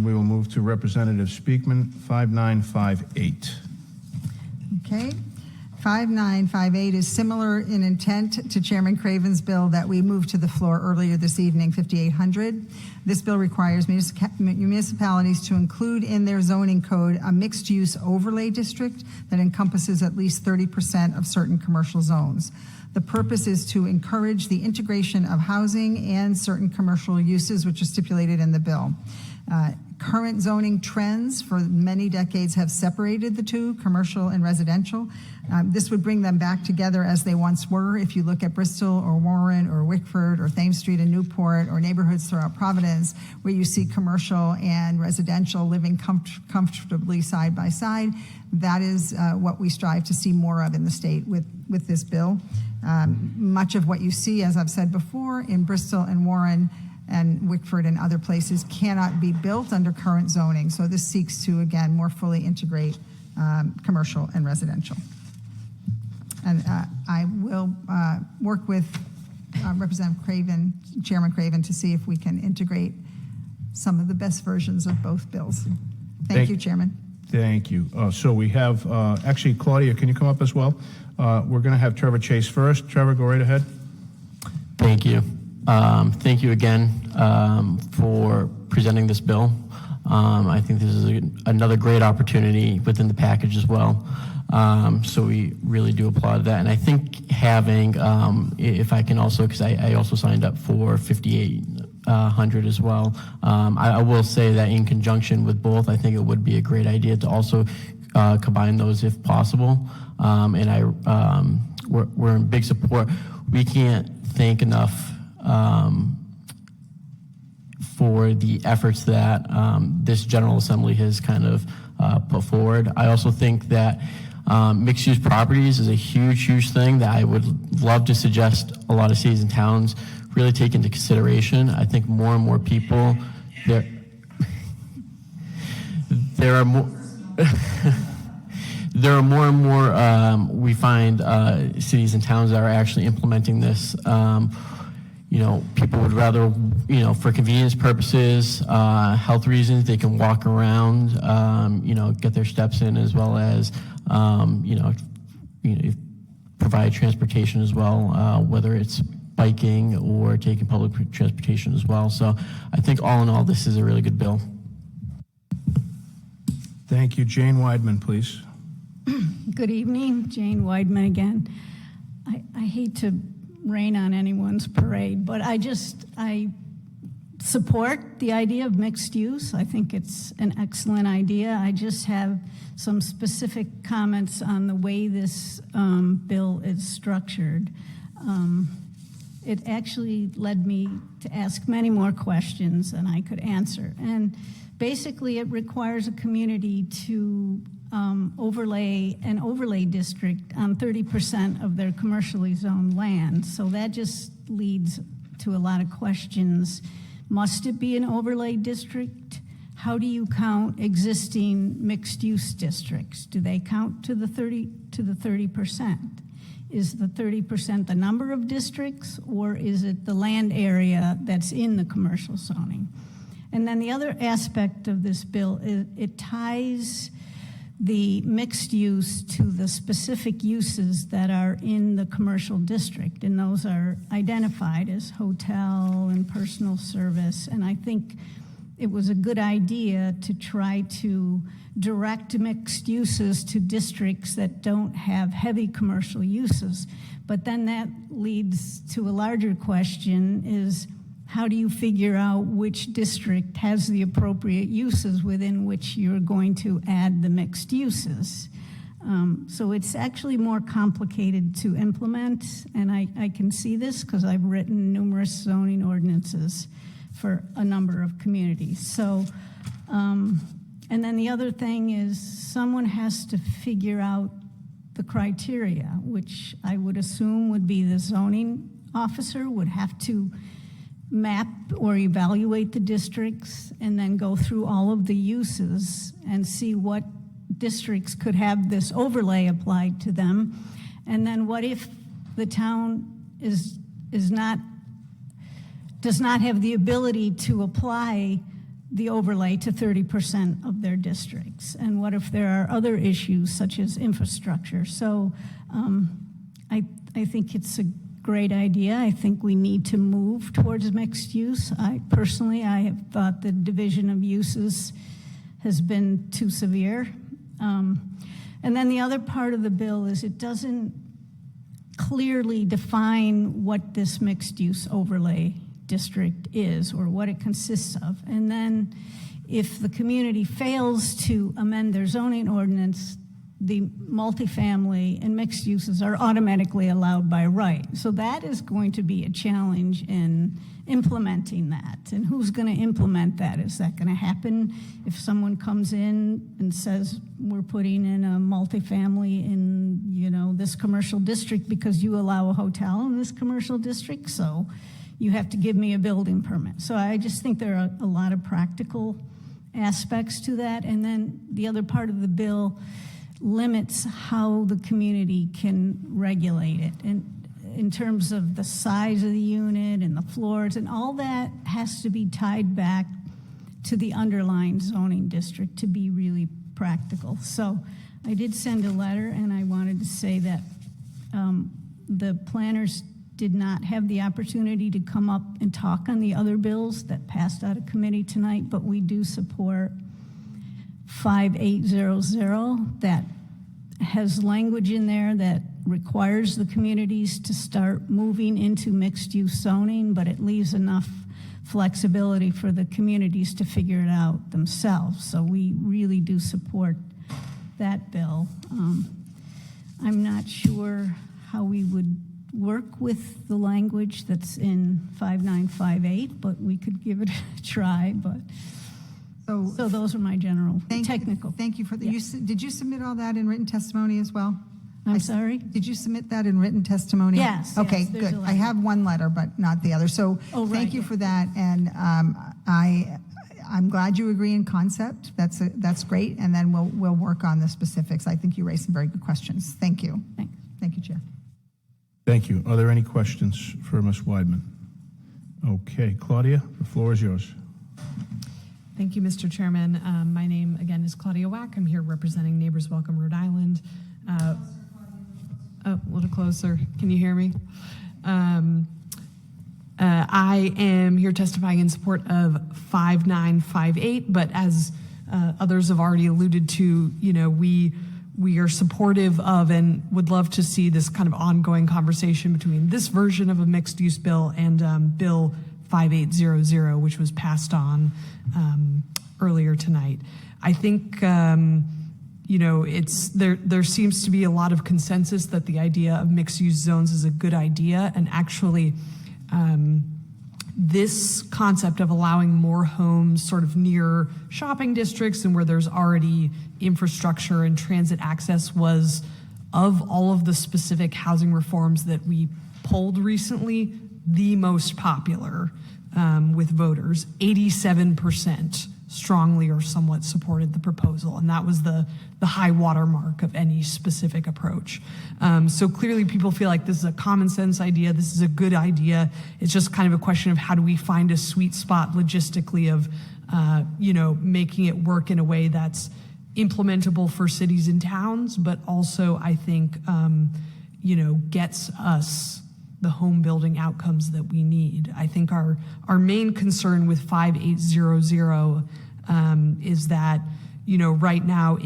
And we will move to Representative Speakman, 5958. Okay. 5958 is similar in intent to Chairman Craven's bill that we moved to the floor earlier this evening, 5800. This bill requires municipalities to include in their zoning code a mixed-use overlay district that encompasses at least 30% of certain commercial zones. The purpose is to encourage the integration of housing and certain commercial uses, which are stipulated in the bill. Current zoning trends for many decades have separated the two, commercial and residential. This would bring them back together as they once were. If you look at Bristol or Warren or Wickford or Thames Street in Newport or neighborhoods throughout Providence, where you see commercial and residential living comfortably side by side, that is what we strive to see more of in the state with this bill. Much of what you see, as I've said before, in Bristol and Warren and Wickford and other places cannot be built under current zoning. So this seeks to, again, more fully integrate commercial and residential. And I will work with Representative Craven, Chairman Craven, to see if we can integrate some of the best versions of both bills. Thank you, Chairman. Thank you. So we have, actually, Claudia, can you come up as well? We're going to have Trevor Chase first. Trevor, go right ahead. Thank you. Thank you again for presenting this bill. I think this is another great opportunity within the package as well. So we really do applaud that. And I think having, if I can also, because I also signed up for 5800 as well. I will say that in conjunction with both, I think it would be a great idea to also combine those if possible. And we're in big support. We can't thank enough for the efforts that this General Assembly has kind of put forward. I also think that mixed-use properties is a huge thing that I would love to suggest a lot of cities and towns really take into consideration. I think more and more people, there are more there are more and more we find cities and towns that are actually implementing this. People would rather, for convenience purposes, health reasons, they can walk around, get their steps in, as well as, provide transportation as well, whether it's biking or taking public transportation as well. So I think all in all, this is a really good bill. Thank you. Jane Weidman, please. Good evening. Jane Weidman again. I hate to rain on anyone's parade, but I support the idea of mixed use. I think it's an excellent idea. I just have some specific comments on the way this bill is structured. It actually led me to ask many more questions than I could answer. And basically, it requires a community to overlay an overlay district on 30% of their commercially zoned land. So that just leads to a lot of questions. Must it be an overlay district? How do you count existing mixed-use districts? Do they count to the 30%? Is the 30% the number of districts, or is it the land area that's in the commercial zoning? And then the other aspect of this bill is it ties the mixed use to the specific uses that are in the commercial district, and those are identified as hotel and personal service. And I think it was a good idea to try to direct mixed uses to districts that don't have heavy commercial uses. But then that leads to a larger question is, how do you figure out which district has the appropriate uses within which you're going to add the mixed uses? So it's actually more complicated to implement, and I can see this because I've written numerous zoning ordinances for a number of communities. So, and then the other thing is someone has to figure out the criteria, which I would assume would be the zoning officer would have to map or evaluate the districts and then go through all of the uses and see what districts could have this overlay applied to them. And then what if the town does not have the ability to apply the overlay to 30% of their districts? And what if there are other issues such as infrastructure? So I think it's a great idea. I think we need to move towards mixed use. I have thought the division of uses has been too severe. And then the other part of the bill is it doesn't clearly define what this mixed use overlay district is or what it consists of. And then if the community fails to amend their zoning ordinance, the multifamily and mixed uses are automatically allowed by right. So that is going to be a challenge in implementing that. And who's going to implement that? Is that going to happen if someone comes in and says, we're putting in a multifamily in, this commercial district because you allow a hotel in this commercial district, so you have to give me a building permit. So I just think there are a lot of practical aspects to that. And then the other part of the bill limits how the community can regulate it. And in terms of the size of the unit and the floors, and all that has to be tied back to the underlying zoning district to be really practical. So I did send a letter, and I wanted to say that the planners did not have the opportunity to come up and talk on the other bills that passed out of committee tonight, but we do support 5800 that has language in there that requires the communities to start moving into mixed-use zoning, but it leaves enough flexibility for the communities to figure it out themselves. So we really do support that bill. I'm not sure how we would work with the language that's in 5958, but we could give it a try. But so those are my general technical. Thank you for the. Yeah. Did you submit all that in written testimony as well? I'm sorry? Did you submit that in written testimony? Yes. Okay, yes, good. I have one letter, but not the other. So thank you for that. And I'm glad you agree in concept. That's great. And then we'll work on the specifics. I think you raised some very good questions. Thank you. Thanks. Thank you, Chair. Thank you. Are there any questions for Ms. Weidman? Okay, Claudia, the floor is yours. Thank you, Mr. Chairman. My name, again, is Claudia Wack. I'm here representing Neighbors Welcome Rhode Island. A little closer. Can you hear me? I am here testifying in support of 5958, but as others have already alluded to, we are supportive of and would love to see this kind of ongoing conversation between this version of a mixed-use bill and Bill 5800, which was passed on earlier tonight. I think there seems to be a lot of consensus that the idea of mixed-use zones is a good idea, and actually this concept of allowing more homes sort of near shopping districts and where there's already infrastructure and transit access was, of all of the specific housing reforms that we polled recently, the most popular with voters. 87% strongly or somewhat supported the proposal, and that was the high watermark of any specific approach. So clearly people feel like this is a common sense idea, this is a good idea. It's just kind of a question of how do we find a sweet spot logistically of making it work in a way that's implementable for cities and towns, but also I think gets us the home building outcomes that we need. I think our main concern with 5800 is that right now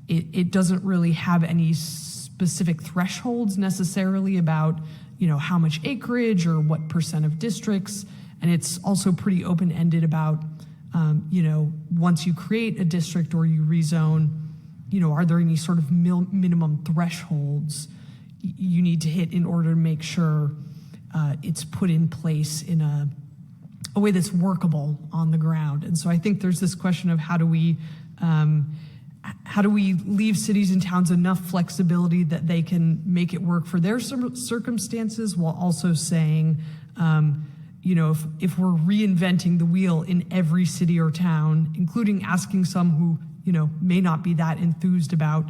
it doesn't really have any specific thresholds necessarily about how much acreage or what percent of districts, and it's also pretty open-ended about once you create a district or you rezone, are there any sort of minimum thresholds you need to hit in order to make sure it's put in place in a way that's workable on the ground. And so I think there's this question of how do we leave cities and towns enough flexibility that they can make it work for their circumstances, while also saying, if we're reinventing the wheel in every city or town, including asking some who may not be that enthused about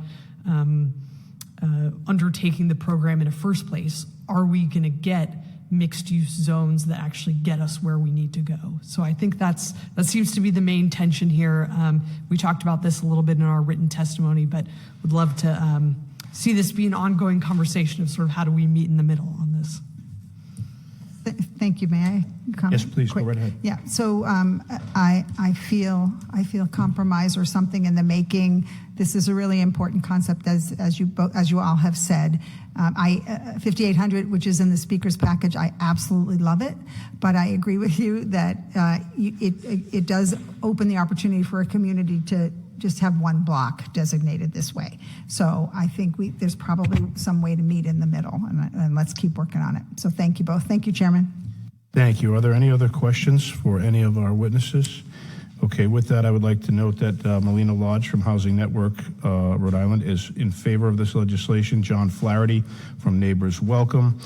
undertaking the program in the first place, are we going to get mixed-use zones that actually get us where we need to go. So I think that seems to be the main tension here. We talked about this a little bit in our written testimony, but would love to see this be an ongoing conversation of sort of how do we meet in the middle on this. Thank you. May I comment? Yes, please, go right ahead. Yeah, so I feel compromise or something in the making. This is a really important concept, as you all have said. 5800, which is in the speaker's package, I absolutely love it, but I agree with you that it does open the opportunity for a community to just have one block designated this way. So I think there's probably some way to meet in the middle, and let's keep working on it. So thank you both. Thank you, Chairman. Thank you. Are there any other questions for any of our witnesses? Okay, with that, I would like to note that Melina Lodge from Housing Network, Rhode Island, is in favor of this legislation. John Flaherty from Neighbors Welcome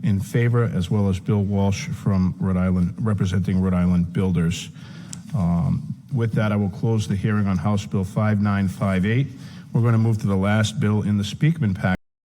in favor, as well as Bill Walsh from Rhode Island, representing Rhode Island Builders. With that, I will close the hearing on House Bill 5958. We're going to move to the last bill in the Speakman package.